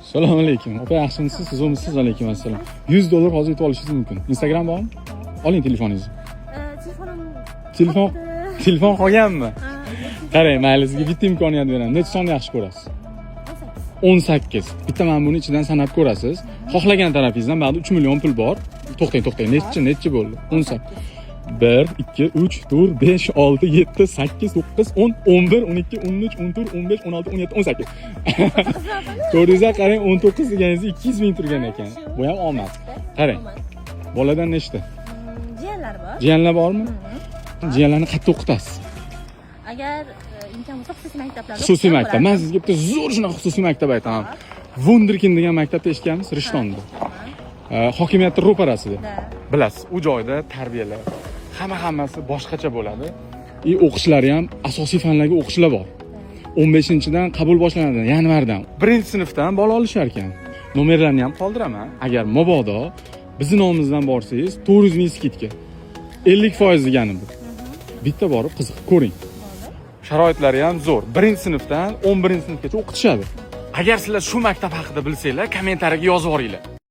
Assalomu alaykum. Opa, yaxshimisiz? Siz o'misiz? Alaykum assalom. $100 hozir yutib olishingiz mumkin. Instagram bormi? Oling telefoningizni. Telefon qolganmi? Qarang, mayli, sizga bitta imkoniyat beraman. Necha sonni yaxshi ko'rasiz? 18. Bitta mana buni ichidan sanab ko'rasiz. Xohlagan tarafingizdan ba'zi 3 million pul bor. To'xtang. Necha bo'ldi? 18. 1, 2, 3, 4, 5, 6, 7, 8, 9, 10, 11, 12, 13, 14, 15, 16, 17, 18. Ko'rdingizlar, qarang, 19 deganingiz 200 ming turgan ekan. Bu ham omad. Qarang. Boladan nechta? Jiyanlar bor. Jiyanlar bormi? Jiyanlarni qayerda o'qitasiz? Agar imkon bo'lsa xususiy maktablarda. Xususiy maktab. Men sizga bitta zo'r shunaqa xususiy maktab aytaman. Wunderkind degan maktabda eshitganmiz, Rishtonda. Hokimiyatning ro'parasida. Bilasiz, u joyda tarbiyalar hammasi boshqacha bo'ladi. O'qishlari ham asosiy fanlarga o'qishlar bor. 15-dan qabul boshlanadi, yanvardan. 1-sinfdan bola olishar ekan. Nomerlarni ham qoldiraman. Agar mabodo bizning nomimizdan borsangiz, 400 ming skidka. 50% degani bu. Bitta borib qiziqib ko'ring. Sharoitlari ham zo'r. 1-sinfdan 11-sinfgacha o'qitishadi. Agar sizlar shu maktab haqida bilsanglar, kommentariyaga yozib yuboringlar.